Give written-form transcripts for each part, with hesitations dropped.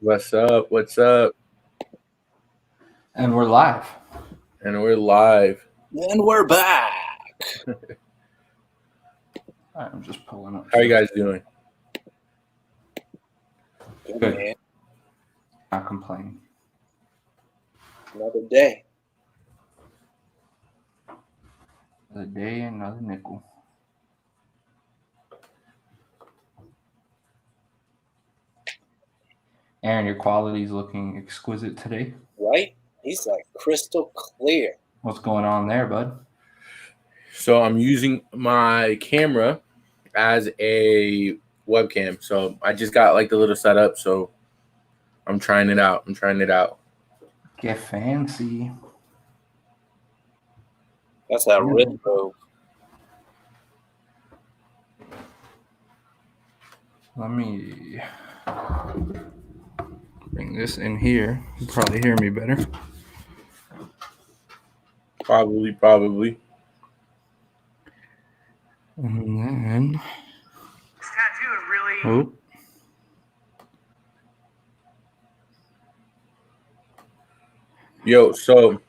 What's up? What's up? And we're live. And we're live. And we're back. All right, I'm just pulling up. How you guys doing? Good, Good. man. Not complaining. Another day. Another day, another nickel. Aaron, your quality's looking exquisite today. Right? He's like crystal clear. What's going on there, bud? So I'm using my camera as a webcam. So I just got like the little setup. So I'm trying it out. Get fancy. That's that red move. Let me bring this in here. You'll probably hear me better. Probably. And then This tattoo is really. oh, Yo, so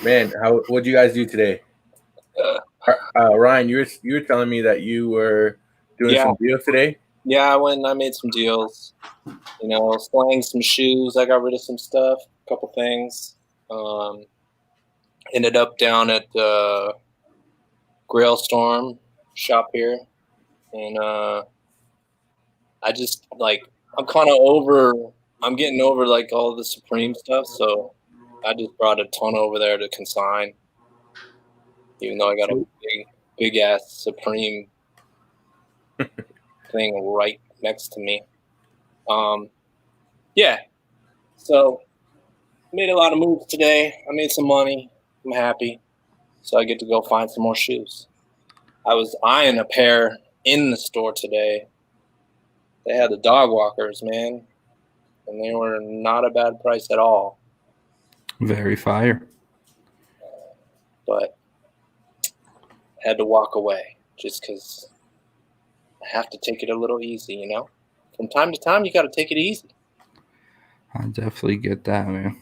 man, what'd you guys do today? Ryan, you were telling me that you were doing some deals today. Yeah, I went and I made some deals. Slang some shoes. I got rid of some stuff, a couple things. Ended up down at the Grail Storm shop here. And I just I'm getting over like all the Supreme stuff, so I just brought a ton over there to consign. Even though I got a big ass Supreme thing right next to me. Yeah. So made a lot of moves today. I made some money. I'm happy. So I get to go find some more shoes. I was eyeing a pair in the store today. They had the dog walkers, man. And they were not a bad price at all. very fire. But had to walk away just because I have to take it a little easy, you know? From time to time, you got to take it easy. I definitely get that, man.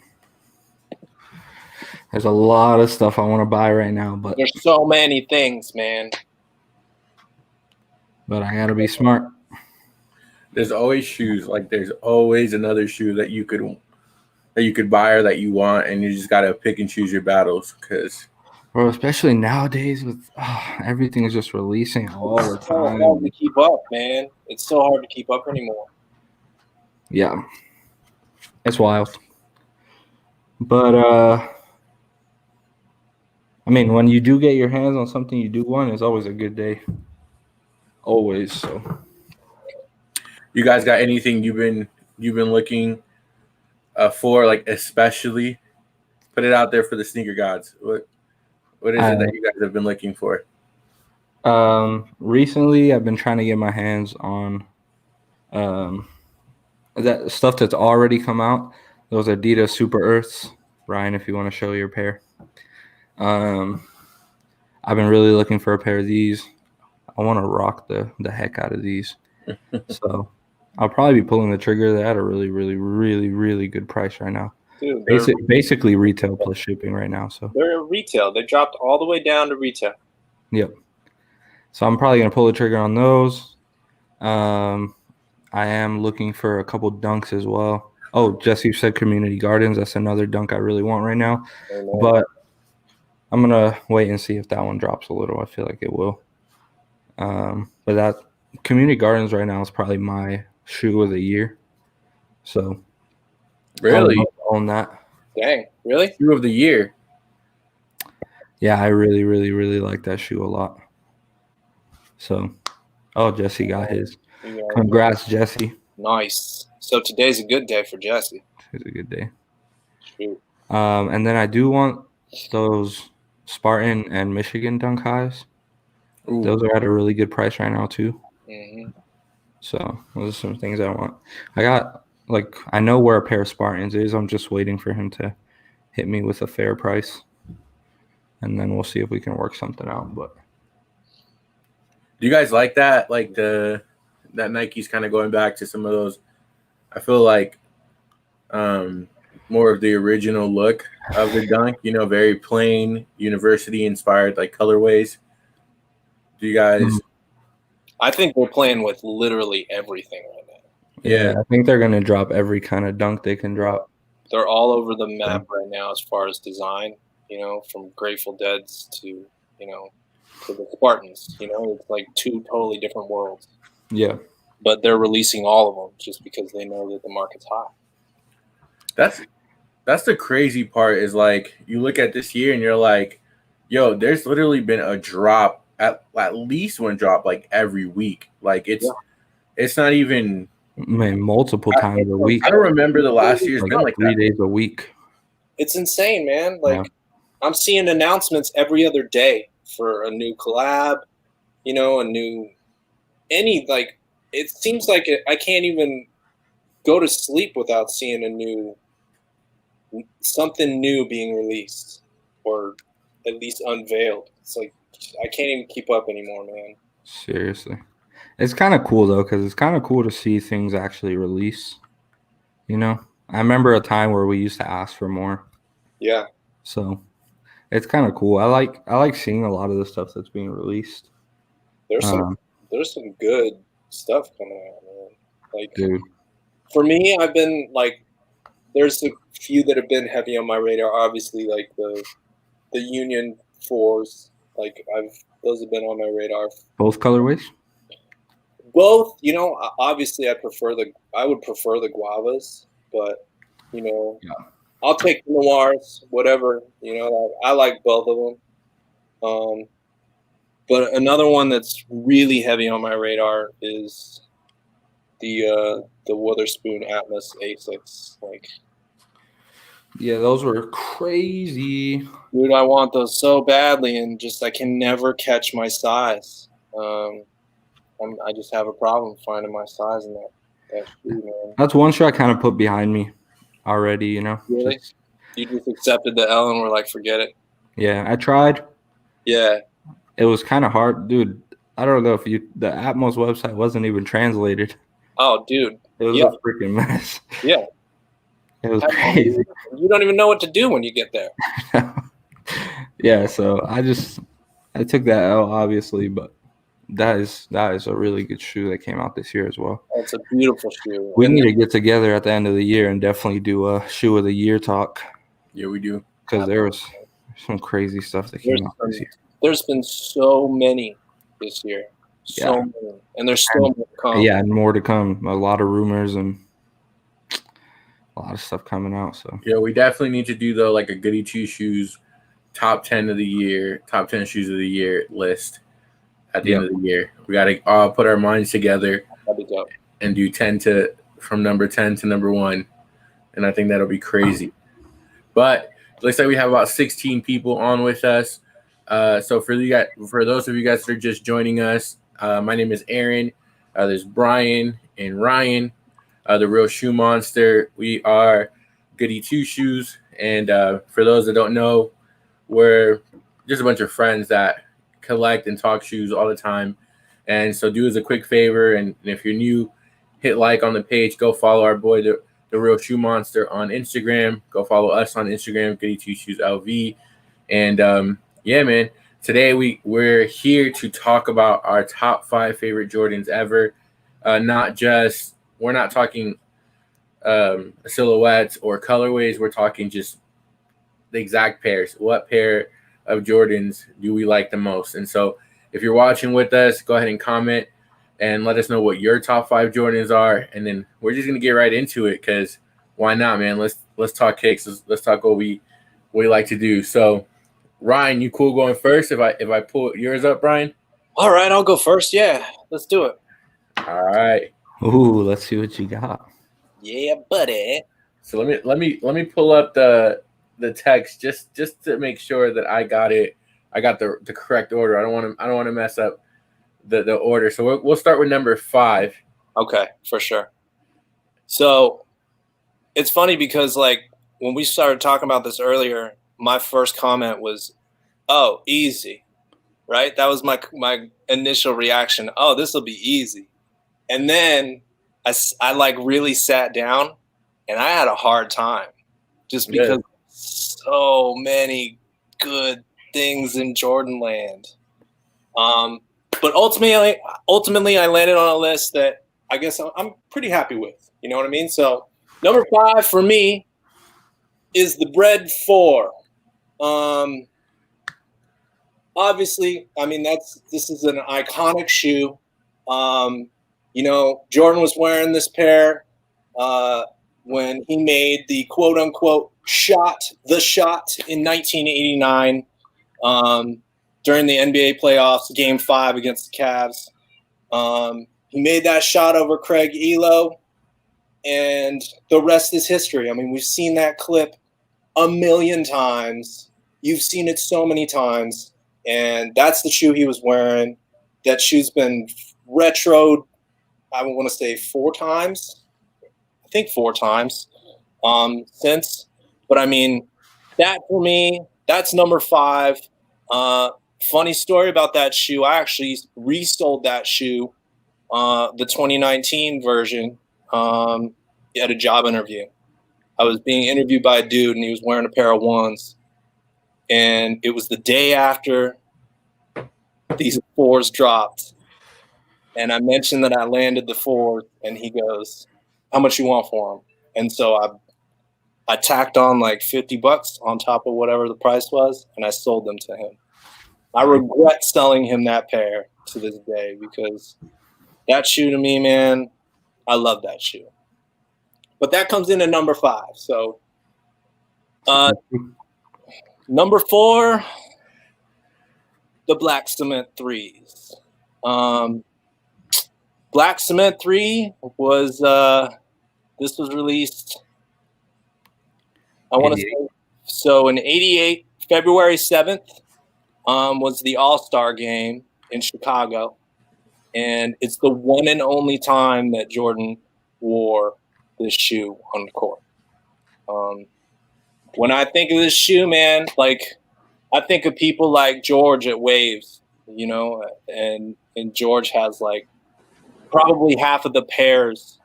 There's a lot of stuff I want to buy right now, but there's so many things, man. But I gotta be smart. There's always shoes. Like there's always another shoe that you could buy or that you want, and you just gotta pick and choose your battles. Because, bro, especially nowadays with everything is just releasing all the time. It's hard to keep up, man. It's so hard to keep up anymore. Yeah, it's wild. But I mean, when you do get your hands on something you do want, it's always a good day. Always. So, you guys got anything you've been looking for, like especially? Put it out there for the sneaker gods. What is it that you guys have been looking for? Recently I've been trying to get my hands on that stuff that's already come out. Those Adidas Super Earths. Ryan, if you want to show your pair. I've been really looking for a pair of these. I want to rock the heck out of these. So I'll probably be pulling the trigger. They're at a really, really, really, really good price right now. Dude, basically retail plus shipping right now. So they're retail. They dropped all the way down to retail. Yep. So I'm probably gonna pull the trigger on those. I am looking for a couple dunks as well. Oh, Jesse said Community Gardens. That's another dunk I really want right now. But I'm gonna wait and see if that one drops a little. I feel like it will. But that Community Gardens right now is probably my shoe of the year. So really own that. Dang, really? Shoe of the year. Yeah, I really, really, really like that shoe a lot. So, Jesse got his. Congrats, Jesse. Nice. So today's a good day for Jesse. It's a good day. Shoot. And then I do want those Spartan and Michigan dunk highs. Ooh. Those are at a really good price right now too. Mm-hmm. So those are some things I want. I know where a pair of Spartans is. I'm just waiting for him to hit me with a fair price, and then we'll see if we can work something out. But do you guys like that? Like that Nike's kind of going back to some of those. I feel like more of the original look of the dunk. Very plain, university inspired like colorways. Do you guys? I think we're playing with literally everything right now. Yeah, I think they're gonna drop every kind of dunk they can drop. They're all over the map right now as far as design. From Grateful Dead's to to the Spartans. It's like two totally different worlds. Yeah. But they're releasing all of them just because they know that the market's hot. That's the crazy part is like you look at this year and you're like, yo, there's literally been a drop at least one drop like every week. Like it's not even multiple times a week. I don't remember the last year's like been like 3 that. days a week. It's insane, man. Like I'm seeing announcements every other day for a new collab, a new it seems like I can't even go to sleep without seeing something new being released or at least unveiled. It's like I can't even keep up anymore, man. Seriously. It's kind of cool though, because it's kind of cool to see things actually release. I remember a time where we used to ask for more. Yeah. So it's kind of cool. I like seeing a lot of the stuff that's being released. There's some good stuff coming out, man. Like, dude, for me, I've been like, there's a few that have been heavy on my radar. Obviously, like the Union 4s, like those have been on my radar. Both colorways. Both, obviously I would prefer the guavas, but I'll take the noirs, whatever. I like both of them. But another one that's really heavy on my radar is the Witherspoon Atlas A6. Like, yeah, those were crazy. Dude, I want those so badly, and just I can never catch my size. I just have a problem finding my size in that shoe, man. That's one shoe I kind of put behind me already, Really? You just accepted the L and were like, forget it? Yeah, I tried. Yeah. It was kind of hard. Dude, I don't know if the Atmos website wasn't even translated. Oh, dude. It was a freaking mess. Yeah. It was crazy. You don't even know what to do when you get there. Yeah, so I took that L, obviously, but that is a really good shoe that came out this year as well. It's a beautiful shoe. We need to get together at the end of the year and definitely do a shoe of the year talk. Yeah, we do. Because there was some crazy stuff that came out this year. There's been so many this year. So many. And there's still more to come. Yeah, and more to come. A lot of rumors and a lot of stuff coming out. So yeah, we definitely need to do though like a Goody Two Shoes top 10 of the year, top 10 shoes of the year list at the end of the year. We got to all put our minds together and do from number 10 to number 1. And I think that'll be crazy. But it looks like we have about 16 people on with us. So for those of you guys that are just joining us, my name is Aaron. There's Brian and Ryan, the Real Shoe Monster. We are Goody Two Shoes. And for those that don't know, we're just a bunch of friends that collect and talk shoes all the time. And so do us a quick favor. And if you're new, hit like on the page. Go follow our boy, the Real Shoe Monster on Instagram. Go follow us on Instagram, Goody Two Shoes LV. And yeah, man, today we're here to talk about our top 5 favorite Jordans ever. We're not talking silhouettes or colorways. We're talking just the exact pairs. What pair of Jordans do we like the most? And so if you're watching with us, go ahead and comment and let us know what your top 5 Jordans are. And then we're just going to get right into it because why not, man? Let's talk kicks. Let's talk what we like to do. So Ryan, you cool going first if I pull yours up, Brian? All right, I'll go first. Yeah, let's do it. All right. Ooh, let's see what you got. Yeah, buddy. So let me pull up the text just to make sure that I got it. I got the correct order. I don't want to mess up the order. So we'll start with number 5. Okay, for sure. So it's funny because like when we started talking about this earlier, my first comment was, "Oh, easy," right? That was my initial reaction. Oh, this will be easy. And then I like really sat down, and I had a hard time just because so many good things in Jordan land. But ultimately, I landed on a list that I guess I'm pretty happy with. You know what I mean? So number 5 for me is the Bread 4. Obviously, I mean this is an iconic shoe. You know, Jordan was wearing this pair when he made the quote unquote shot in 1989 during the NBA playoffs, Game 5 against the Cavs. He made that shot over Craig Elo, and the rest is history. I mean, we've seen that clip a million times. You've seen it so many times, and that's the shoe he was wearing. That shoe's been retroed, I want to say 4 times. I think 4 times since. But I mean, that for me, that's number 5. Funny story about that shoe. I actually resold that shoe, the 2019 version, at a job interview. I was being interviewed by a dude, and he was wearing a pair of 1s. And it was the day after these 4s dropped. And I mentioned that I landed the 4, and he goes, "How much you want for them?" And so I tacked on like $50 on top of whatever the price was, and I sold them to him. I regret selling him that pair to this day because that shoe to me, man, I love that shoe. But that comes in at number 5. So number 4, the Black Cement 3s. Black Cement 3 was this was released, I want to say, so in 88, February 7th, was the All-Star game in Chicago. And it's the one and only time that Jordan wore this shoe on the court. When I think of this shoe, man, like I think of people like George at Waves, you know, and George has like probably half of the pairs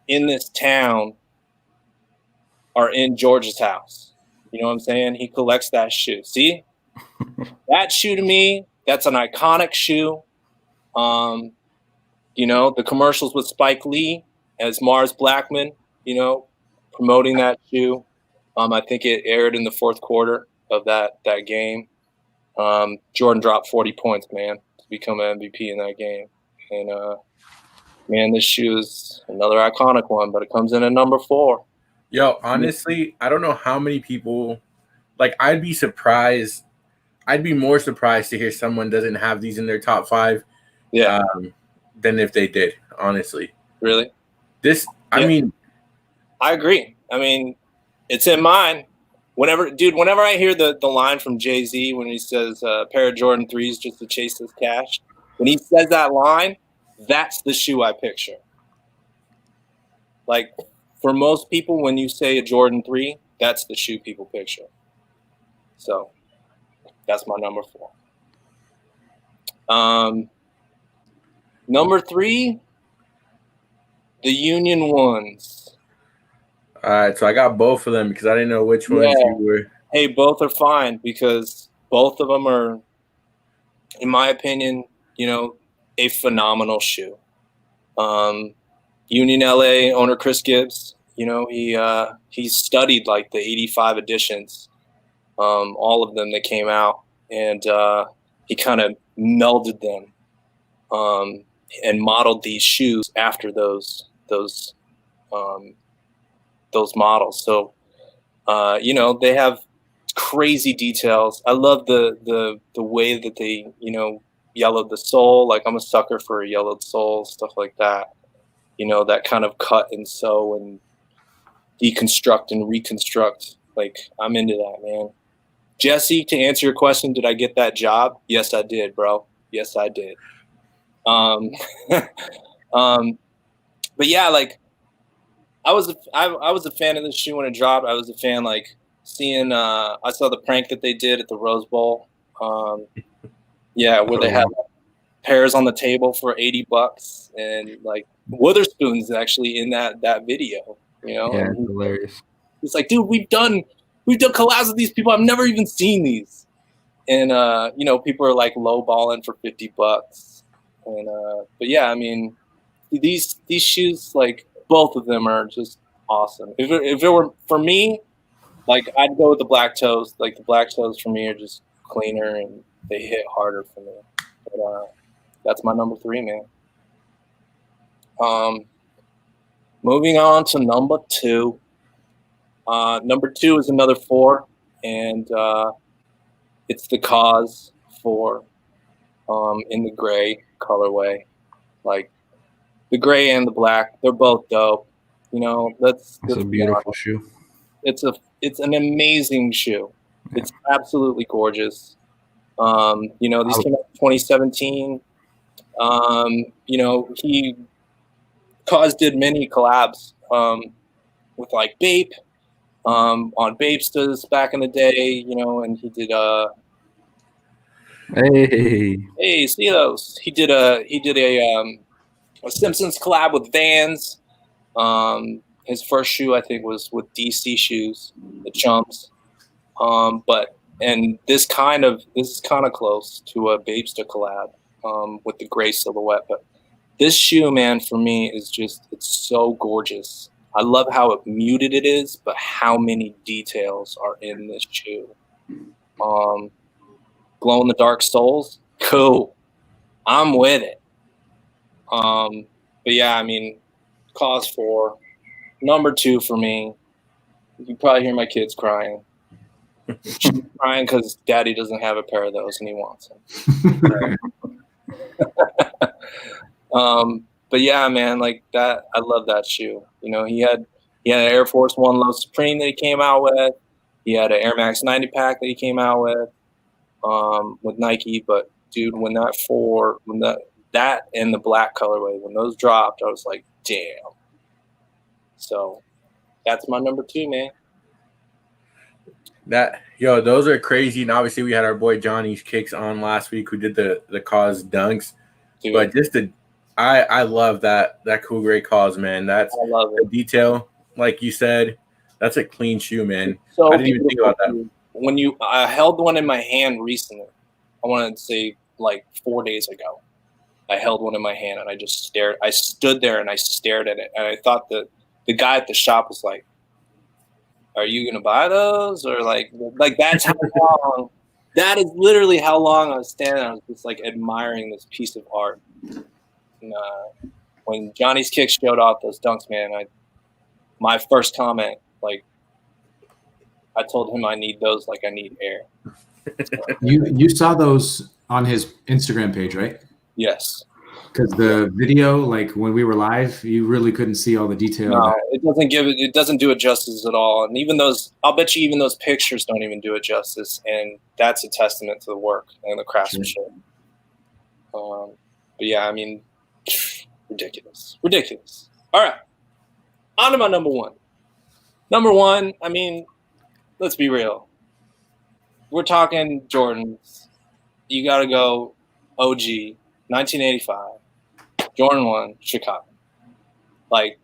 in this town are in George's house. You know what I'm saying? He collects that shoe. See? That shoe to me, that's an iconic shoe. You know, the commercials with Spike Lee as Mars Blackman, you know, promoting that shoe. I think it aired in the 4th quarter of that game. Jordan dropped 40 points, man, to become an MVP in that game. And, man, this shoe is another iconic one, but it comes in at number 4. Yo, honestly, I don't know how many people, like, I'd be surprised. I'd be more surprised to hear someone doesn't have these in their top 5 than if they did, honestly. Really? I mean, I agree. I mean, it's in mine. Whenever I hear the line from Jay-Z when he says a pair of Jordan 3s just to chase his cash, when he says that line, that's the shoe I picture. Like, for most people, when you say a Jordan 3, that's the shoe people picture. So that's my number 4. Number 3, the Union 1s. All right, so I got both of them because I didn't know which ones you were. Hey, both are fine because both of them are, in my opinion, you know, a phenomenal shoe. Union LA owner Chris Gibbs, you know, he studied like the 85 editions, all of them that came out, and he kind of melded them and modeled these shoes after those models. So you know, they have crazy details. I love the way that they, you know, yellowed the sole. Like, I'm a sucker for a yellowed sole, stuff like that. You know, that kind of cut and sew and deconstruct and reconstruct. Like, I'm into that, man. Jesse, to answer your question, did I get that job? Yes, I did, bro. Yes, I did. But yeah, like, I was a fan of this shoe when it dropped. I was a fan, like, seeing I saw the prank that they did at the Rose Bowl. Yeah, where they had pairs on the table for $80, and like Witherspoon's actually in that video, you know. Yeah, and it's hilarious. He's like, dude, we've done collabs with these people. I've never even seen these. And you know, people are like lowballing for $50. And but yeah, I mean, these shoes, like both of them are just awesome. If it were for me, like I'd go with the black toes. Like the black toes for me are just cleaner and they hit harder for me. But that's my number 3, man. Moving on to number 2. Number 2 is another 4, and it's the Cause 4 in the gray colorway. Like the gray and the black, they're both dope. You know, It's a beautiful shoe. It's an amazing shoe. Yeah. It's absolutely gorgeous. You know, these came out in 2017. You know, Cause did many collabs with like Bape, on Bapestas back in the day, you know, and he did hey, see those. He did a Simpsons collab with Vans. His first shoe I think was with DC Shoes, the Chumps. And this is kind of close to a Bapesta collab with the gray silhouette. But this shoe, man, for me is just, it's so gorgeous. I love how muted it is, but how many details are in this shoe. Glow in the dark soles, cool. I'm with it. But yeah, I mean, Cause 4, number 2 for me. You can probably hear my kids crying. She's crying because Daddy doesn't have a pair of those and he wants them. But yeah, man, like that, I love that shoe. You know, he had an Air Force One Low Supreme that he came out with. He had an Air Max 90 pack that he came out with Nike. But dude, when that and the black colorway, when those dropped, I was like, damn. So that's my number 2, man. Those are crazy. And obviously we had our boy Johnny's Kicks on last week who did the Cause dunks. Dude. But just I love that cool gray Cause, man. That's I love it. The detail, like you said, that's a clean shoe, man. So I didn't even think about that. When I held one in my hand recently, I wanted to say like 4 days ago, I held one in my hand and I just stared. I stood there and I stared at it, and I thought that the guy at the shop was like, "Are you gonna buy those?" Or like that's how long. That is literally how long I was standing. I was just like admiring this piece of art. And, when Johnny's Kicks showed off those dunks, man, my first comment, like, I told him I need those like I need air. So, you saw those on his Instagram page, right? Yes. Because the video, like when we were live, you really couldn't see all the detail. No, it doesn't do it justice at all. And even I'll bet you even those pictures don't even do it justice. And that's a testament to the work and the craftsmanship. Sure. But yeah, I mean, ridiculous. All right, on to my number 1. Number 1, I mean, let's be real. We're talking Jordans. You got to go OG, 1985, Jordan 1, Chicago. Like,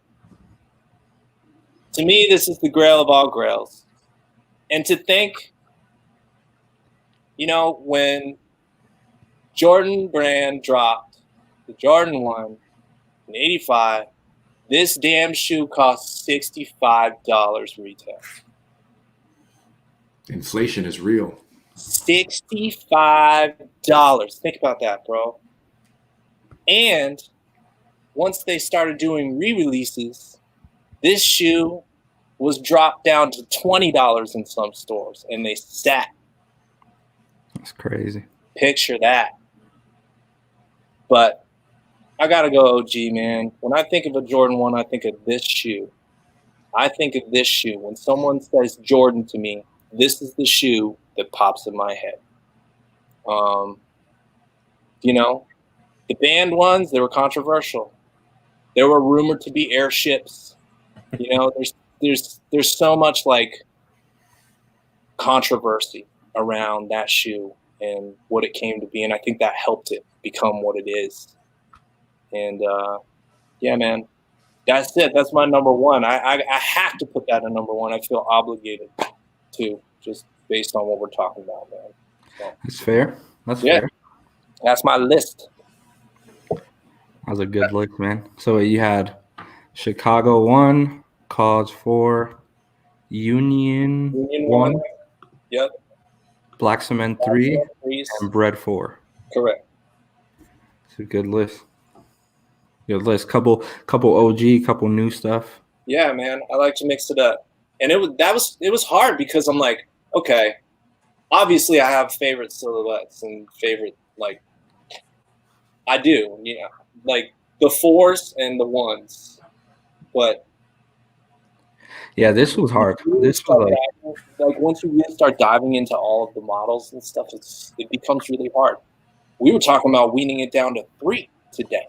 to me, this is the grail of all grails. And to think, you know, when Jordan brand dropped the Jordan 1 in 85, this damn shoe cost $65 retail. Inflation is real. $65. Think about that, bro. And once they started doing re-releases, this shoe was dropped down to $20 in some stores, and they sat. That's crazy. Picture that. But I gotta go OG, man. When I think of a Jordan 1, I think of this shoe. When someone says Jordan to me, this is the shoe that pops in my head. You know, the banned ones, they were controversial. They were rumored to be airships. You know, there's so much like controversy around that shoe. and what it came to be. And I think that helped it become what it is. And yeah, man, that's it. That's my number one. I have to put that in number one. I feel obligated to, just based on what we're talking about, man. So, That's fair. That's yeah, fair. that's my list. That was a good list, man. So you had Chicago 1, Cause 4, Union 1, Yep. Black Cement 3, Please. and Bread 4. Correct. It's a good list. Good list. Couple OG, couple new stuff. Yeah, man, I like to mix it up, and it was hard because I'm like, okay, obviously I have favorite silhouettes and favorite, like, I do, you know, like the 4s and the 1s, but Yeah, this was hard. This was like once you really start diving into all of the models and stuff, it becomes really hard. We were talking about weaning it down to 3 today,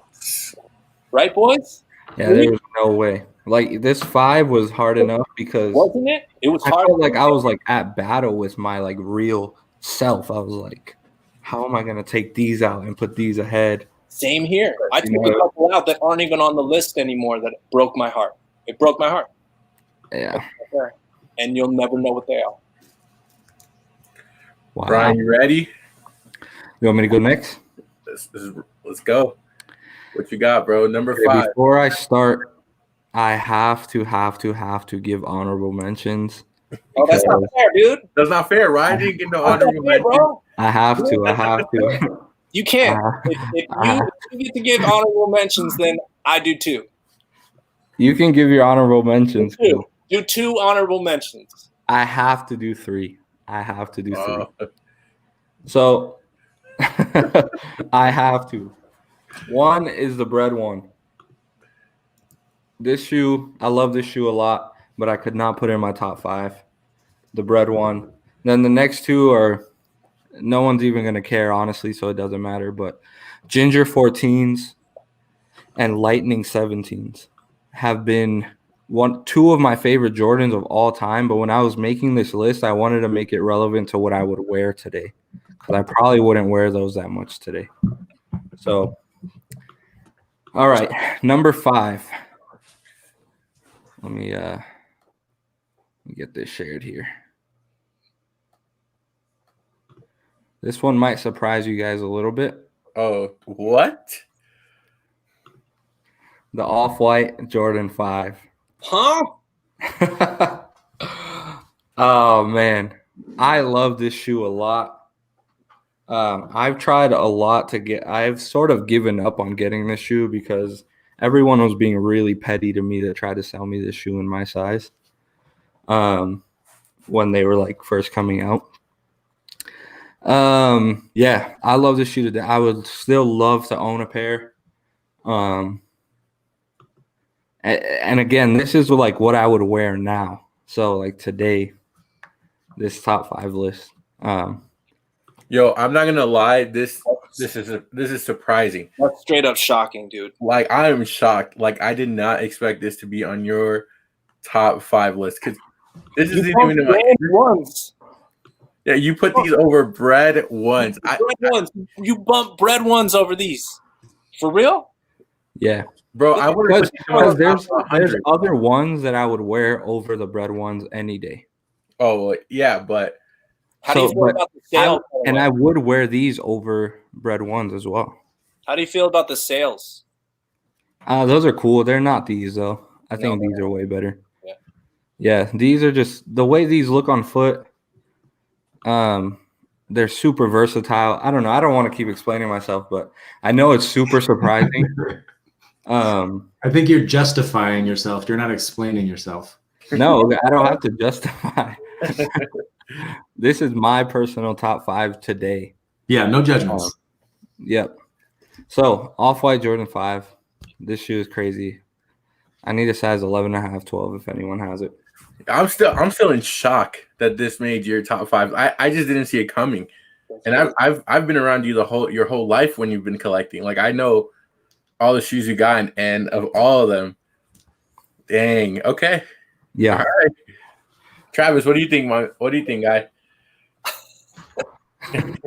right, boys? yeah, there was no way. Like this 5 was hard enough because Wasn't it? It was I hard. felt like I was like at battle with my like real self. I was like, how am I gonna take these out and put these ahead? Same here. I took a couple out that aren't even on the list anymore that broke my heart. It broke my heart. Yeah. And you'll never know what they are. Wow. Brian, you ready? You want me to go next? Let's go. What you got, bro? Number Okay, 5. Before I start, I have to give honorable mentions. Oh, that's not fair, dude. That's not fair. Ryan didn't get no That's not honorable fair, mention. bro. I have to. You can't. If you get to give honorable mentions, then I do too. You can give your honorable mentions. Do 2 honorable mentions. I have to do 3. I have to do 3. Oh. So I have to. 1 is the Bread 1. This shoe, I love this shoe a lot, but I could not put it in my top 5. The Bread 1. Then the next 2 are, no one's even going to care, honestly, so it doesn't matter. But Ginger 14s and Lightning 17s have been 2 of my favorite Jordans of all time. But when I was making this list, I wanted to make it relevant to what I would wear today, because I probably wouldn't wear those that much today. So, all right, number 5. Let me get this shared here. This one might surprise you guys a little bit. Oh, what? The Off-White Jordan 5. Huh? Oh, man. I love this shoe a lot. I've tried a lot to get – I've sort of given up on getting this shoe because everyone was being really petty to me that tried to sell me this shoe in my size when they were, like, first coming out. Yeah, I love this shoe today. I would still love to own a pair. And again, this is like what I would wear now. So like today, this top 5 list. Yo, I'm not gonna lie. This is surprising. That's straight up shocking, dude. Like I am shocked. Like I did not expect this to be on your top 5 list because this isn't even in my ones. Yeah, you put these over Bread 1s. You bump Bread 1s over these. For real? Yeah. Bro, I would have because there's other ones that I would wear over the Bread 1s any day. Oh, yeah, but how do you feel about the sale? I would wear these over Bread 1s as well. How do you feel about the sales? Those are cool. They're not these though. I think these are way better. Yeah, these are just the way these look on foot. They're super versatile. I don't know. I don't want to keep explaining myself, but I know it's super surprising. I think you're justifying yourself. You're not explaining yourself. No, I don't have to justify. This is my personal top 5 today. Yeah, no judgments. Yep. So, Off-White Jordan 5. This shoe is crazy. I need a size 11.5, 12 if anyone has it. I'm still in shock that this made your top 5. I just didn't see it coming. And I've been around you your whole life when you've been collecting. Like I know all the shoes you got and of all of them. Dang. Okay. Yeah. All right. Travis, what do you think, guy?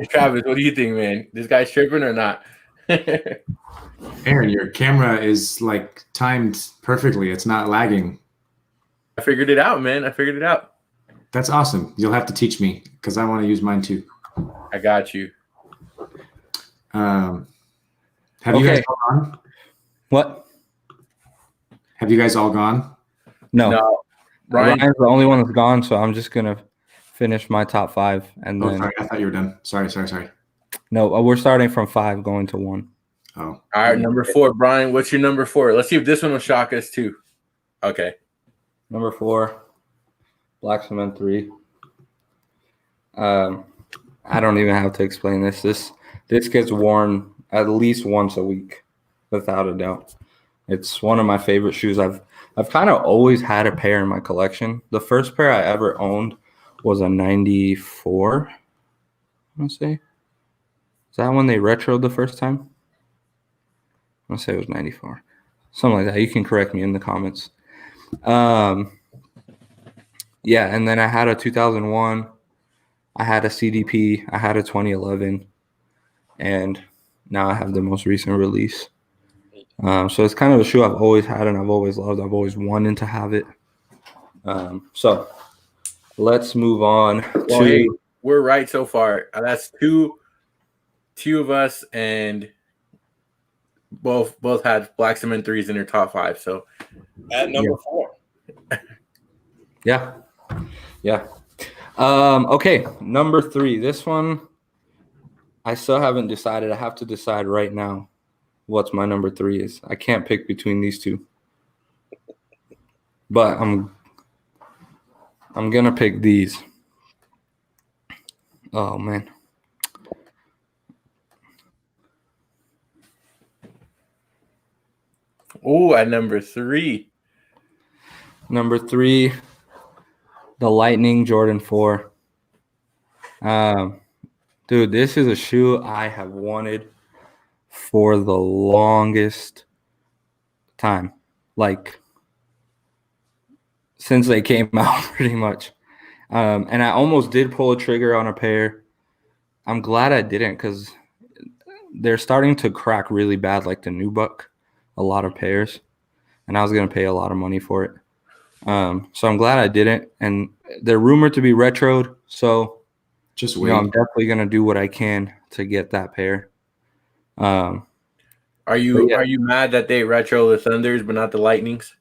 Travis, what do you think, man? This guy's tripping or not? Aaron, your camera is like timed perfectly. It's not lagging. I figured it out, man. I figured it out. That's awesome. You'll have to teach me because I want to use mine too. I got you. Have you guys all gone? What? Have you guys all gone? No. Ryan's Ryan's the only one that's gone, so I'm just gonna finish my top 5 and then. Sorry, I thought you were done. Sorry. No, we're starting from 5 going to 1. Oh, all right. Number 4, Brian. What's your number 4? Let's see if this one will shock us too. Okay. Number 4, Black Cement 3. I don't even have to explain this. This gets worn at least once a week, without a doubt. It's one of my favorite shoes. I've kind of always had a pair in my collection. The first pair I ever owned was a 94. I want to say. Is that when they retroed the first time? I want to say it was 94. Something like that. You can correct me in the comments. Yeah, and then I had a 2001. I had a CDP. I had a 2011. And now I have the most recent release. So it's kind of a shoe I've always had and I've always loved. I've always wanted to have it. So let's move on to. Hey, we're right so far. That's two of us, and both had Black Cement 3s in their top 5. So At number 4. Yeah. Okay, number 3. This one, I still haven't decided. I have to decide right now what's my number 3 is. I can't pick between these two. But I'm gonna pick these. Oh man. Oh, at number 3. Number 3, the Lightning Jordan 4. Dude, this is a shoe I have wanted for the longest time. Like, since they came out, pretty much. And I almost did pull a trigger on a pair. I'm glad I didn't because they're starting to crack really bad, like the Nubuck, a lot of pairs. And I was going to pay a lot of money for it. So I'm glad I didn't. And they're rumored to be retroed. So just wait. I'm definitely going to do what I can to get that pair. Are you mad that they retro the Thunders but not the Lightnings?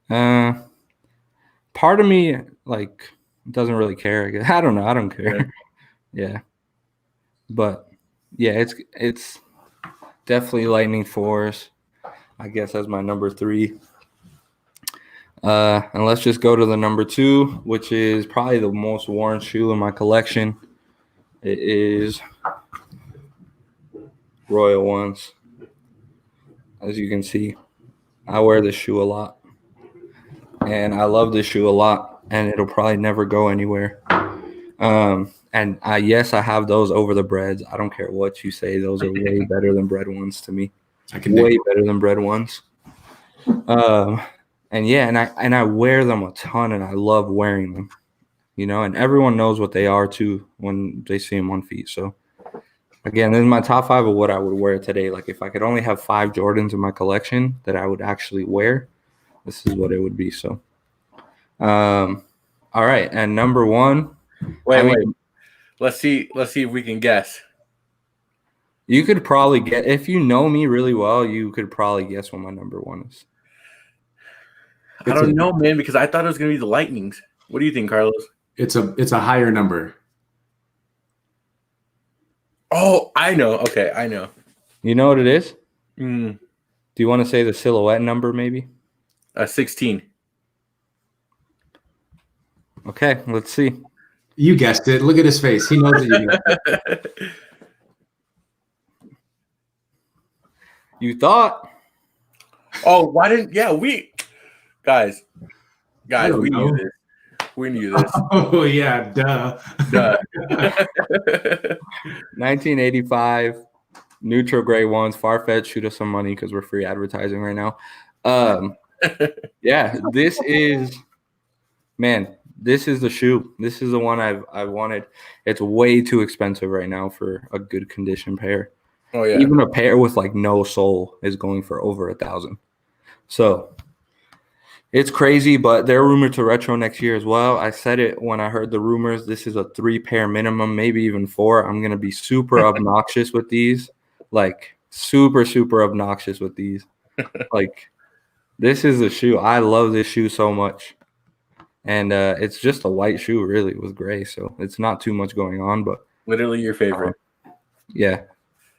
Part of me like doesn't really care. I guess. I don't know. I don't care. Yeah. But yeah, it's definitely Lightning 4s. I guess as my number 3. And let's just go to the number 2, which is probably the most worn shoe in my collection. It is Royal Ones. As you can see, I wear this shoe a lot. And I love this shoe a lot, and it'll probably never go anywhere. And yes, I have those over the breads. I don't care what you say. Those are way better than bread ones to me. Way better than bread ones. And yeah, and I wear them a ton, and I love wearing them. And everyone knows what they are too when they see them on feet. So again, this is my top 5 of what I would wear today. Like if I could only have 5 Jordans in my collection that I would actually wear, this is what it would be. So, all right, and number 1. Wait. Let's see if we can guess. You could probably get, if you know me really well, you could probably guess what my number 1 is. I don't know, man, because I thought it was going to be the Lightnings. What do you think, Carlos? It's a higher number. Oh, I know. Okay, I know. You know what it is? Do you want to say the silhouette number maybe? 16. Okay, let's see. You guessed it. Look at his face. He knows that you guessed it. You thought? Oh, why didn't? Yeah, guys, we know. knew this. We knew this. Oh yeah, duh. 1985 neutral gray ones. Farfetch, shoot us some money because we're free advertising right now. Yeah, this is, man, this is the shoe. This is the one I've wanted. It's way too expensive right now for a good condition pair. Oh yeah. Even a pair with like no sole is going for over $1,000. So it's crazy, but they're rumored to retro next year as well. I said it when I heard the rumors. This is a 3-pair minimum, maybe even 4. I'm gonna be super obnoxious with these, like super obnoxious with these. Like this is a shoe. I love this shoe so much, and it's just a white shoe really with gray, so it's not too much going on. But Literally your favorite. yeah,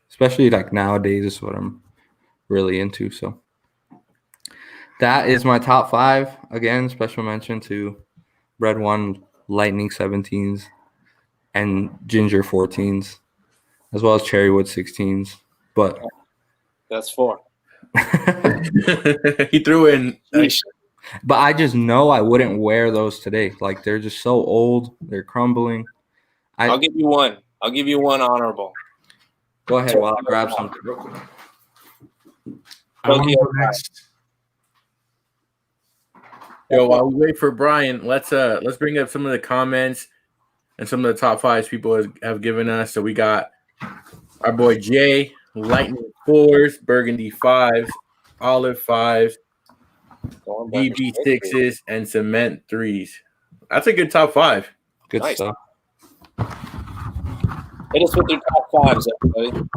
especially like nowadays is what I'm really into. So that is my top 5. Again, special mention to Red 1 Lightning 17s and Ginger 14s, as well as Cherrywood 16s. But That's 4. He threw in. But I just know I wouldn't wear those today. Like they're just so old, they're crumbling. I'll give you one. I'll give you one honorable. Go ahead while I grab something real quick. I want to go next. Yo, while we wait for Brian, let's bring up some of the comments and some of the top 5s people have given us. So we got our boy Jay, Lightning 4s, Burgundy 5s, Olive 5s, DB 6s, and Cement 3s. That's a good top 5. Good Nice. stuff. Hit us with your top 5s, everybody.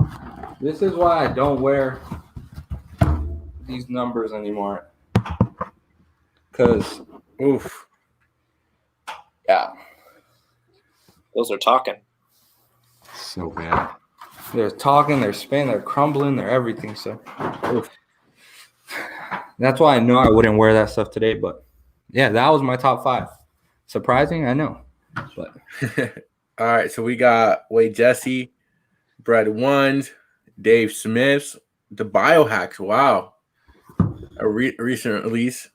This is why I don't wear these numbers anymore. Because, Oof. yeah, Those are talking. So bad. they're talking, they're spinning, they're crumbling, they're everything. So oof. That's why I know I wouldn't wear that stuff today. But yeah, that was my top 5. Surprising, I know. But All right, so we got Wade Jesse, Brad 1s, Dave Smiths, the Biohacks. Wow. A recent release.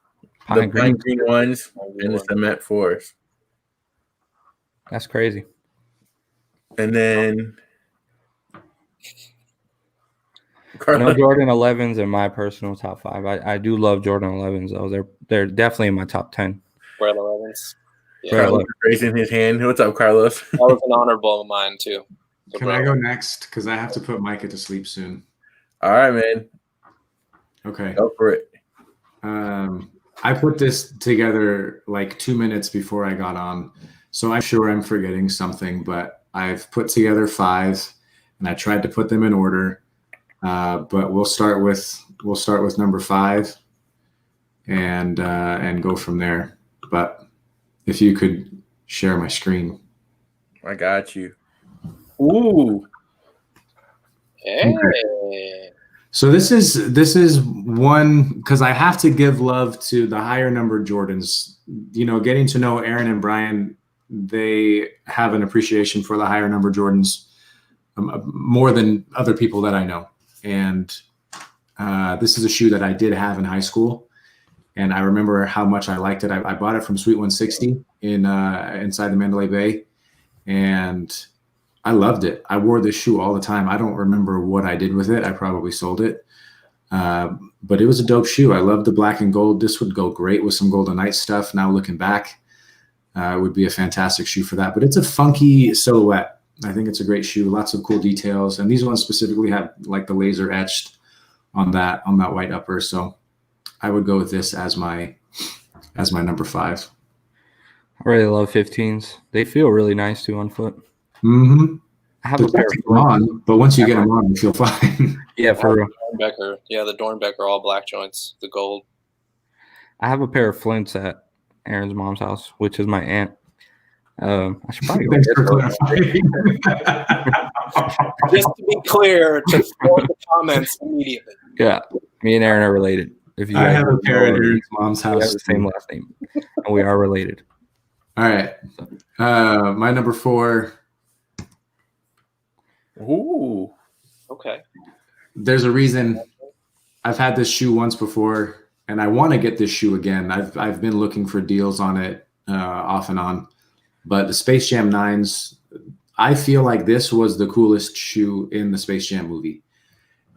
The Pine Green 1s and the Cement 4s. That's crazy. And then No Jordan 11s in my personal top 5. I do love Jordan 11s though. They're definitely in my top 10. Brad 11s. Yeah. Carlos raising his hand. What's up, Carlos? That was an honorable of mine, too. So, Can I go next? Because I have to put Micah to sleep soon. All right, man. Okay. Go for it. I put this together like 2 minutes before I got on, so I'm sure I'm forgetting something, but I've put together 5, and I tried to put them in order. But we'll start with number 5, and go from there. But if you could share my screen. I got you. Ooh. Hey. Okay. So this is one, because I have to give love to the higher number Jordans. You know, getting to know Aaron and Brian, they have an appreciation for the higher number Jordans more than other people that I know. And this is a shoe that I did have in high school, and I remember how much I liked it. I bought it from Sweet 160 inside the Mandalay Bay, and I loved it. I wore this shoe all the time. I don't remember what I did with it. I probably sold it. But it was a dope shoe. I love the black and gold. This would go great with some Golden Knights stuff. Now looking back, it would be a fantastic shoe for that. But it's a funky silhouette. I think it's a great shoe. Lots of cool details. And these ones specifically have like the laser etched on that white upper. So I would go with this as my number 5. I really love 15s. They feel really nice too on foot. Mm-hmm. I have a pair of on, but once you get them on, you feel fine. Yeah, for real. Dornbecker. Yeah, the Dornbecker all black joints, the gold. I have a pair of Flints at Aaron's mom's house, which is my aunt. I should probably go Thanks get for those. clarifying. Just to be clear, to throw the comments immediately. Yeah, me and Aaron are related. If you I guys have a don't pair at know, Aaron's mom's we have house. the same last name, and we are related. All right. My number 4. Ooh. Okay. There's a reason I've had this shoe once before, and I want to get this shoe again. I've been looking for deals on it off and on, but the Space Jam 9s, I feel like this was the coolest shoe in the Space Jam movie.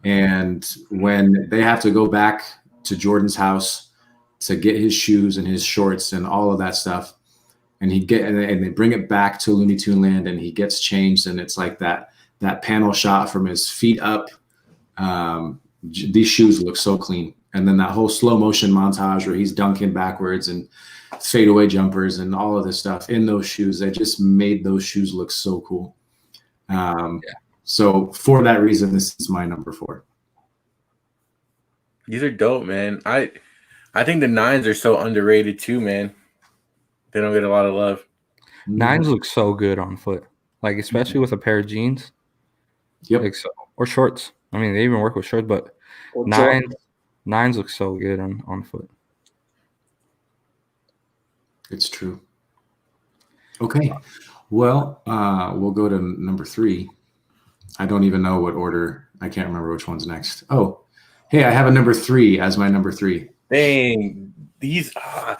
And when they have to go back to Jordan's house to get his shoes and his shorts and all of that stuff, and they bring it back to Looney Tune Land, and he gets changed, and it's like that panel shot from his feet up. These shoes look so clean, and then that whole slow motion montage where he's dunking backwards and fadeaway jumpers and all of this stuff in those shoes, they just made those shoes look so cool. So for that reason, this is my number 4. These are dope, man. I think the 9s are so underrated too, man. They don't get a lot of love. 9s look so good on foot, like especially with a pair of jeans. Yep. Like or shorts. I mean, they even work with shorts, but 9s look so good on foot. It's true. Okay. Well, we'll go to number 3. I don't even know what order. I can't remember which one's next. Oh, hey, I have a number 3 as my number 3. Dang, these are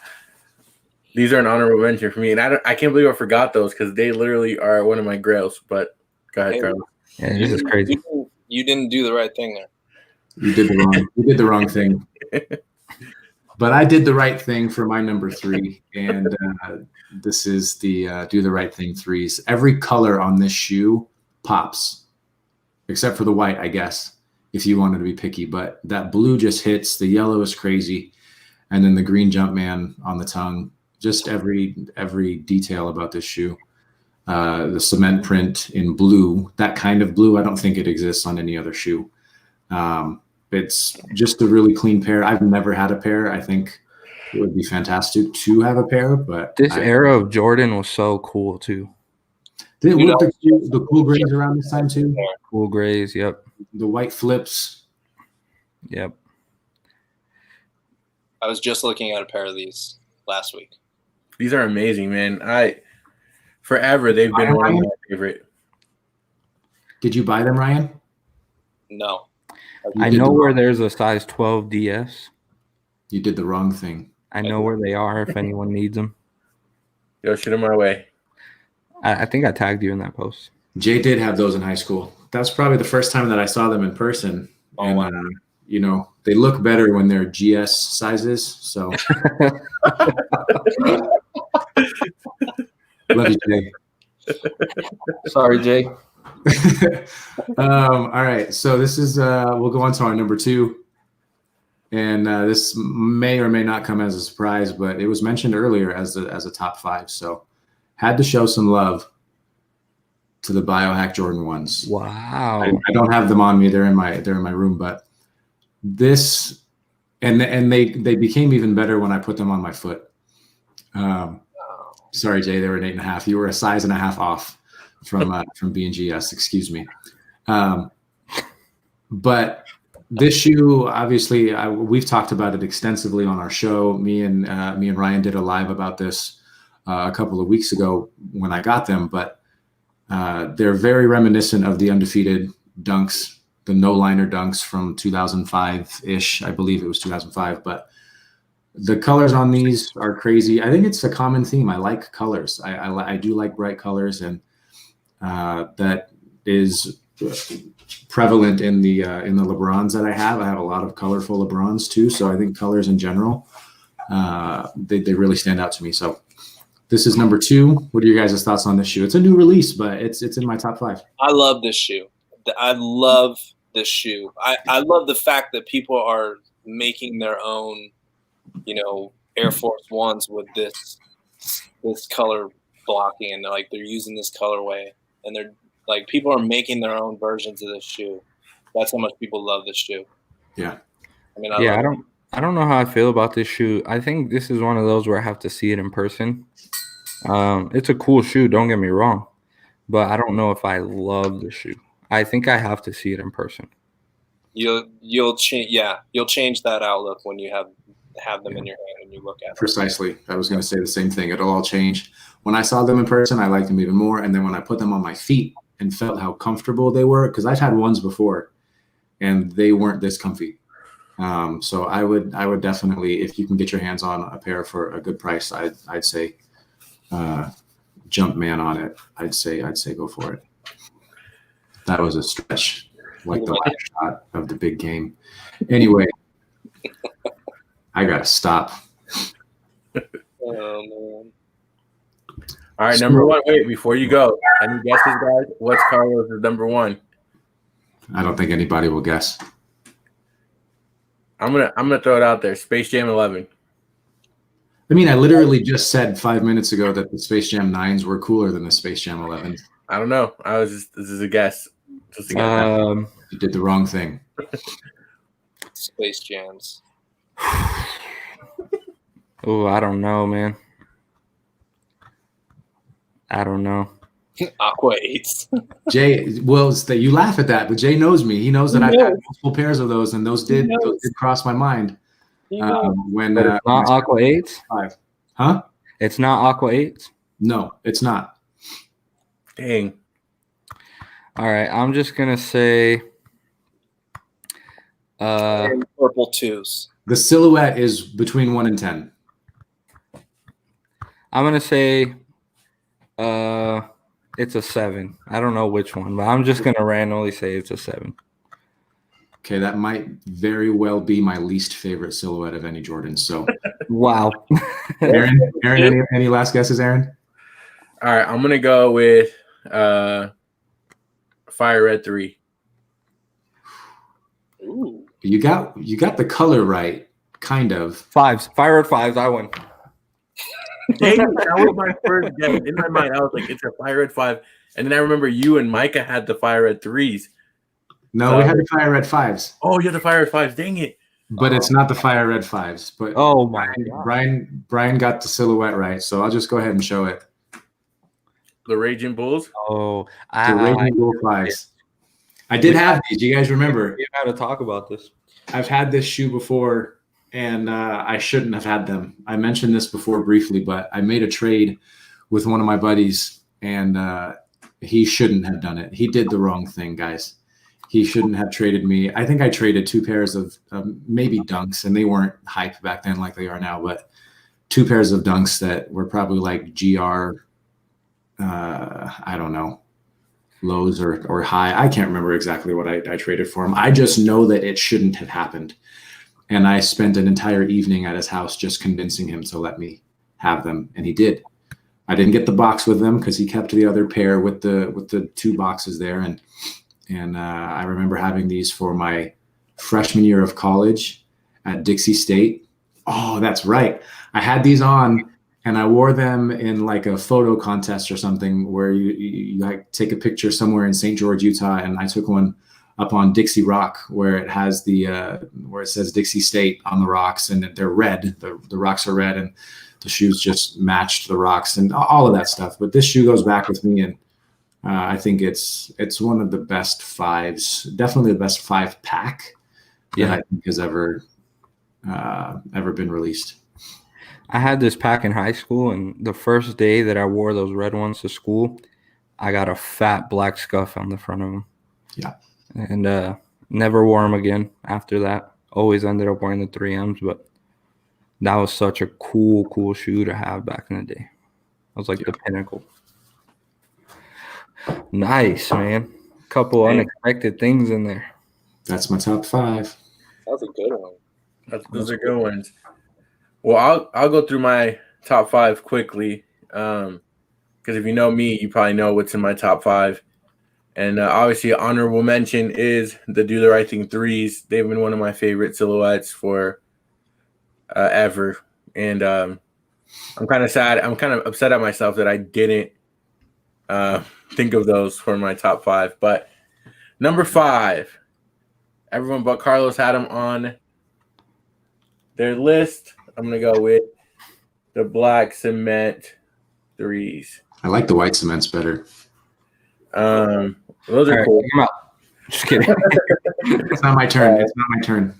an honorable mention for me, and I can't believe I forgot those because they literally are one of my grails. But go ahead, Carlos. Yeah, this is crazy. You didn't do the right thing there. You did the wrong thing. But I did the right thing for my number 3, and this is the do the right thing 3s. Every color on this shoe pops, except for the white, I guess, if you wanted to be picky. But that blue just hits. The yellow is crazy, and then the green Jumpman on the tongue. Just every detail about this shoe. The cement print in blue, that kind of blue, I don't think it exists on any other shoe. It's just a really clean pair. I've never had a pair. I think it would be fantastic to have a pair, but this era of Jordan was so cool too. Did it work the cool grays around this time too? Cool grays, yep. The white flips. Yep. I was just looking at a pair of these last week. These are amazing, man. Forever they've been one of my favorite. Did you buy them, Ryan? No. I know where there's a size 12 DS. You did the wrong thing. I know where they are if anyone needs them. Yo, shoot them my way. I think I tagged you in that post. Jay did have those in high school. That's probably the first time that I saw them in person. Oh, and, wow. They look better when they're GS sizes. So love you, Jay. Sorry, Jay. All right. So this is we'll go on to our number 2. And this may or may not come as a surprise, but it was mentioned earlier as a top 5. So had to show some love to the Biohack Jordan 1s. Wow. I don't have them on me. They're in my room, but this and they became even better when I put them on my foot. Sorry, Jay, they were an 8.5. You were a size and a half off from B&GS. Excuse me. But this shoe, obviously, we've talked about it extensively on our show. Me and Ryan did a live about this a couple of weeks ago when I got them. But they're very reminiscent of the undefeated dunks, the no-liner dunks from 2005-ish. I believe it was 2005. But the colors on these are crazy. I think it's a common theme. I like colors. I do like bright colors, and that is prevalent in the LeBrons that I have. I have a lot of colorful LeBrons too. So I think colors in general, they really stand out to me. So this is number 2. What are your guys' thoughts on this shoe? It's a new release, but it's in my top 5. I love this shoe. I love this shoe. I love the fact that people are making their own, Air Force Ones with this color blocking, and they're using this colorway, and they're like, people are making their own versions of this shoe. That's how much people love this shoe. Yeah. I mean, I don't know how I feel about this shoe. I think this is one of those where I have to see it in person. It's a cool shoe, don't get me wrong, but I don't know if I love the shoe. I think I have to see it in person. You'll change that outlook when you have them in your hand and you look at them. Precisely. I was going to say the same thing. It'll all change. When I saw them in person, I liked them even more. And then when I put them on my feet and felt how comfortable they were, because I've had ones before and they weren't this comfy. So I would definitely, if you can get your hands on a pair for a good price, I'd say jump man on it. I'd say go for it. That was a stretch, like the last shot of the big game. Anyway, I gotta stop. Oh man. All right, number one. Wait, before you go, any guesses, guys? What's Carlos' number one? I don't think anybody will guess. I'm gonna throw it out there. Space Jam 11. I mean, I literally just said 5 minutes ago that the Space Jam 9s were cooler than the Space Jam 11s. I don't know. This is a guess. Just a guess. You did the wrong thing. Space Jams. Oh, I don't know, man. I don't know. Aqua 8s. Jay, well, you laugh at that, but Jay knows me. He knows that I've had multiple pairs of those, and those did cross my mind. When But it's not Aqua 8s? Huh? It's not Aqua 8s? No, it's not. Dang. All right, I'm just going to say And purple 2s. The silhouette is between 1 and 10. I'm going to say it's a 7. I don't know which one, but I'm just going to randomly say it's a 7. Okay, that might very well be my least favorite silhouette of any Jordan. So, wow. Aaron, any last guesses, Aaron? All right, I'm gonna go with Fire Red 3. Ooh. You got the color right, kind of. 5s. Fire Red 5s. I win. Dang, that was my first guess. In my mind, I was like, it's a Fire Red 5. And then I remember you and Micah had the Fire Red 3s. No, we had the Fire Red 5s. Oh, you had the Fire Red 5s. Dang it. But it's not the Fire Red 5s. But Oh, my God. Brian got the silhouette right, so I'll just go ahead and show it. The Raging Bulls. Oh, The Raging Bull 5s. I did have these. You guys remember? We got to talk about this. I've had this shoe before, and I shouldn't have had them. I mentioned this before briefly, but I made a trade with one of my buddies, and he shouldn't have done it. He did the wrong thing, guys. He shouldn't have traded me. I think I traded 2 pairs of maybe Dunks, and they weren't hype back then like they are now, but 2 pairs of Dunks that were probably like GR, I don't know, lows or high. I can't remember exactly what I traded for him. I just know that it shouldn't have happened. And I spent an entire evening at his house just convincing him to let me have them, and he did. I didn't get the box with them because he kept the other pair with the 2 boxes there, and I remember having these for my freshman year of college at Dixie State. Oh, that's right. I had these on, and I wore them in like a photo contest or something where you like take a picture somewhere in St. George, Utah, and I took one up on Dixie Rock where it has where it says Dixie State on the rocks, and they're red. The rocks are red, and the shoes just matched the rocks and all of that stuff. But this shoe goes back with me, and I think it's one of the best 5s, definitely the best 5 pack that I think has ever been released. I had this pack in high school, and the first day that I wore those red ones to school, I got a fat black scuff on the front of them. Yeah. And never wore them again after that. Always ended up wearing the 3Ms, but that was such a cool shoe to have back in the day. It was like the pinnacle. Nice, man. Couple unexpected things in there. That's my top 5. That was a good one. Those are good ones. Well, I'll go through my top 5 quickly. Because if you know me, you probably know what's in my top 5. And obviously, honorable mention is the Do the Right Thing 3s. They've been one of my favorite silhouettes for ever. And I'm kind of sad. I'm kind of upset at myself that I didn't think of those for my top 5. But number 5, everyone but Carlos had them on their list. I'm going to go with the black cement 3s. I like the white cements better. Those are cool. Come out. Just kidding. It's not my turn. It's not my turn.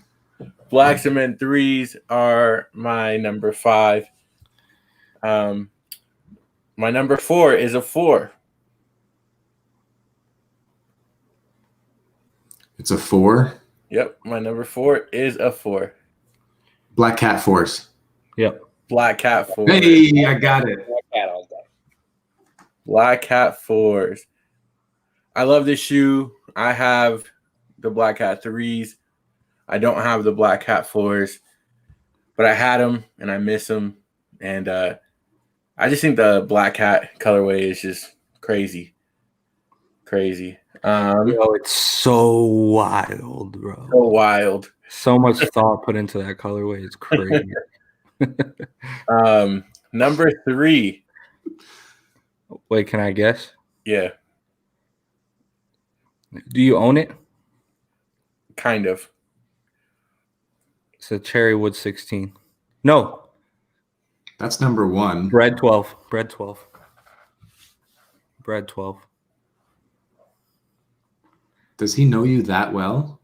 Black cement 3s are my number 5. My number 4 is a 4. It's a 4. Yep, my number 4 is a 4. Black Cat 4s. Yep. Black Cat 4s. Hey, I got it. Black Cat 4s. I love this shoe. I have the Black Cat 3s. I don't have the Black Cat 4s, but I had them and I miss them. And I just think the black hat colorway is just crazy. Crazy. Yo, it's so wild, bro. So wild. So much thought put into that colorway. It's crazy. Number 3. Wait, can I guess? Yeah, Do you own it? kind of. It's a Cherrywood 16. No, That's number 1. Bread 12. Bread 12. Bread 12. Does he know you that well?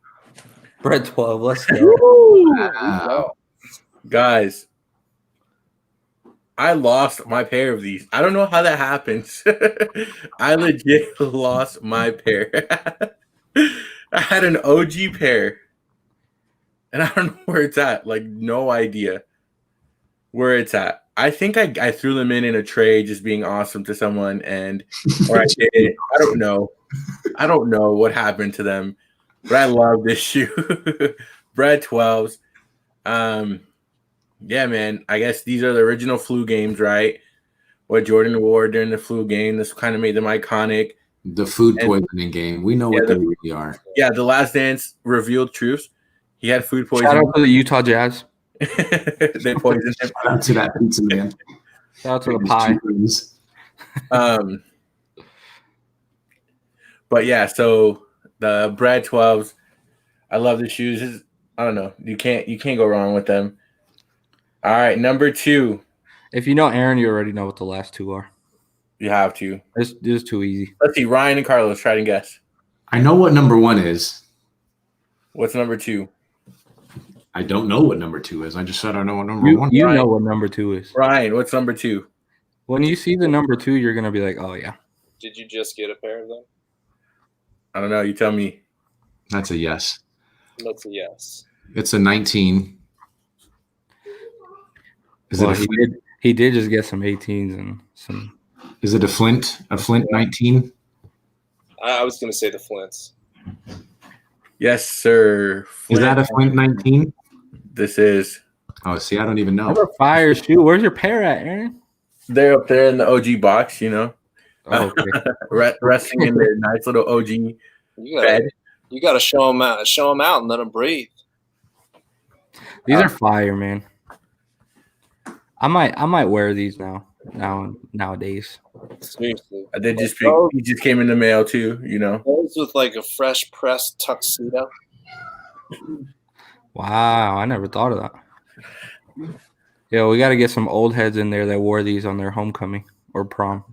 Bread 12. Let's go. Wow. Guys, I lost my pair of these. I don't know how that happens. I legit lost my pair. I had an OG pair, and I don't know where it's at. Like, no idea where it's at. I think I threw them in a trade, just being awesome to someone, or I did. I don't know. I don't know what happened to them, but I love this shoe. Bread 12s. Yeah, man. I guess these are the original flu games, right? What Jordan wore during the flu game. This kind of made them iconic. The food poisoning game. We know what they really are. Yeah, the Last Dance revealed truths. He had food Shout poisoning. out to the Utah Jazz. They poisoned him. Shout out to that pizza man. Shout out to the pie. But yeah, so the Bread 12s. I love the shoes. I don't know. You can't go wrong with them. All right, number 2. If you know Aaron, you already know what the last two are. You have to. This is too easy. Let's see. Ryan and Carlos, try and guess. I know what number 1 is. What's number 2? I don't know what number 2 is. I just said I know what number 1 is. You know what number 2 is. Ryan, what's number 2? When you see the number 2, you're gonna be like, "Oh yeah." Did you just get a pair of them? I don't know. You tell me. That's a yes. That's a yes. It's a 19. Is Well, it a Flint? he did just get some 18s and some. Is it a Flint? A Flint 19? I was going to say the Flints. Yes, sir. Is that a Flint 19? This is. Oh, see, I don't even know. That's a fire shoe. Where's your pair at, Aaron? They're up there in the OG box, you know. Oh, okay. Resting in their nice little OG bed. You got to show them out and let them breathe. These are fire, man. I might wear these nowadays. Seriously. I did just pick. He just came in the mail too, you know. Those with like a fresh pressed tuxedo. Wow, I never thought of that. Yo, we got to get some old heads in there that wore these on their homecoming or prom.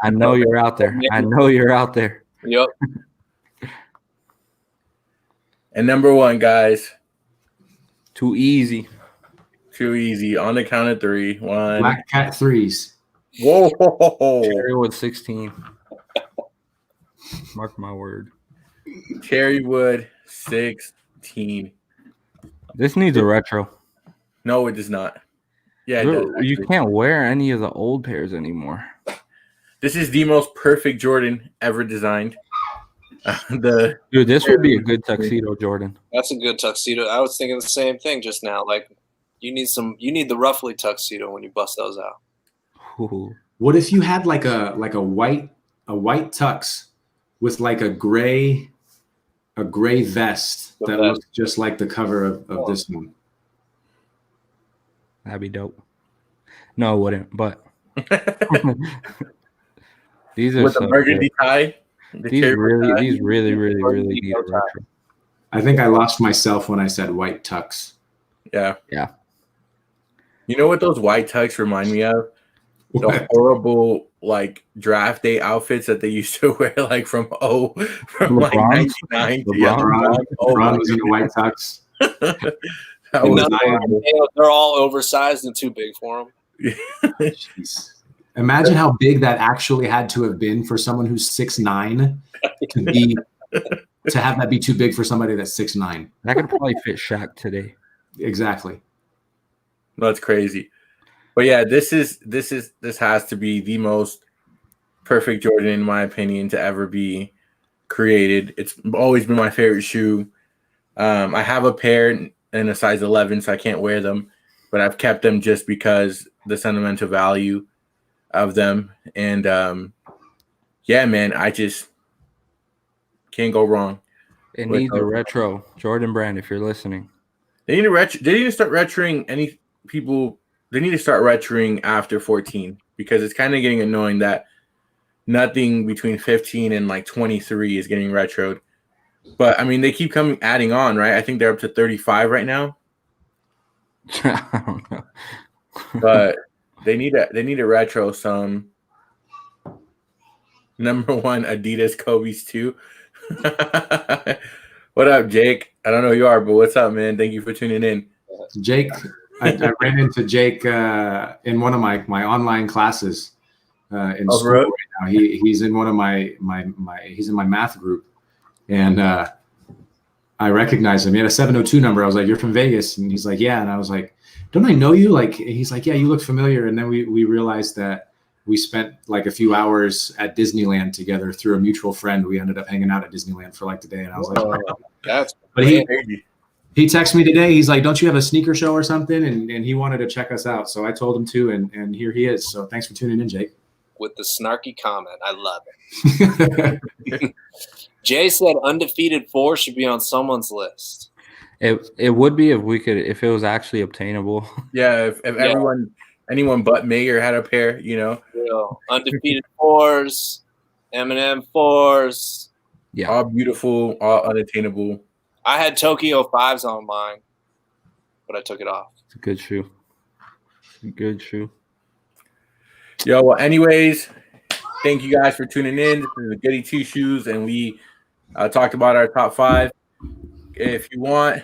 I know you're out there. I know you're out there. Yep. And number 1, guys. Too easy. Too easy. On the count of 3. 1. Black Cat 3s. Whoa. Cherrywood 16. Mark my word. Cherrywood 16. This needs a retro. No, it does not. Yeah, it does. You can't wear any of the old pairs anymore. This is the most perfect Jordan ever designed. Dude, this would be a good tuxedo, Jordan. That's a good tuxedo. I was thinking the same thing just now. Like you need the roughly tuxedo when you bust those out. Ooh. What if you had like a white tux with like a gray vest that looks just like the cover of this one? That'd be dope. No, it wouldn't, but these are with the burgundy tie. These really need a retro. I think I lost myself when I said white tux. Yeah. Yeah. You know what those white tux remind me of? The horrible like draft day outfits that they used to wear like from like 1990. LeBron was in a white tux. They're all oversized and too big for them. Jeez. Imagine how big that actually had to have been for someone who's 6'9" to have that be too big for somebody that's 6'9". That could probably fit Shaq today. Exactly. That's crazy. But yeah, this has to be the most perfect Jordan in my opinion to ever be created. It's always been my favorite shoe. I have a pair in a size 11, so I can't wear them, but I've kept them just because the sentimental value. of them. And yeah, man, I just can't go wrong. It with needs a those. retro. Jordan Brand, if you're listening. They need to They need to start retroing any people. They need to start retroing after 14 because it's kind of getting annoying that nothing between 15 and like 23 is getting retroed. But I mean, they keep adding on, right? I think they're up to 35 right now. I don't know. But they need to retro some number 1 Adidas Kobe's too. What up, Jake? I don't know who you are, but what's up, man? Thank you for tuning in. Jake, I ran into Jake in one of my online classes in school right now. He's in one of my he's in my math group, and I recognized him. He had a 702 number. I was like, "You're from Vegas," and he's like, "Yeah." And I was like, "Don't I know you?" Like, he's like, "Yeah, you look familiar." And then we realized that we spent like a few hours at Disneyland together through a mutual friend. We ended up hanging out at Disneyland for like the day, and I was like, That's but he texted me today. He's like, "Don't you have a sneaker show or something?" And he wanted to check us out. So I told him to, and here he is. So thanks for tuning in, Jake. with the snarky comment. I love it. Jay said undefeated 4 should be on someone's list. It would be if it was actually obtainable. Yeah, if anyone but Mayer had a pair, you know. Real. Undefeated 4s, Eminem 4s. Yeah. All beautiful, all unattainable. I had Tokyo 5s on mine, but I took it off. It's a good shoe. Good shoe. Yo, well, anyways, thank you guys for tuning in. This is the Goody 2 Shoes, and we talked about our top 5. If you want,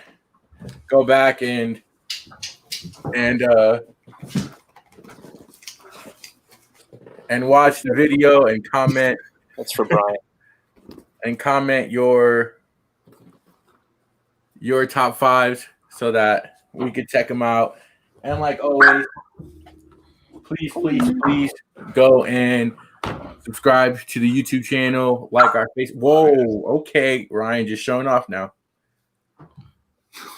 go back and watch the video and comment. That's for Brian. And comment your top 5s so that we could check them out. And like always, please go and subscribe to the YouTube channel, like our face. Whoa, okay, Ryan, just showing off now.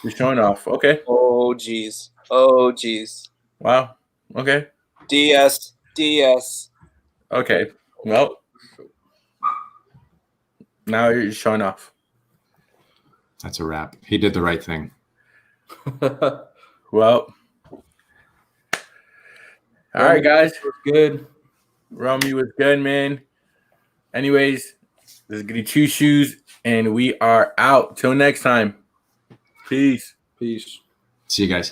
Just showing off. Okay. Oh, geez. Wow. Okay. DS. Okay. Well, now you're just showing off. That's a wrap. He did the right thing. Well. All right, guys. Good. Romy was good, man. Anyways, this is Goody 2 Shoes, and we are out. Till next time. Peace. Peace. See you guys.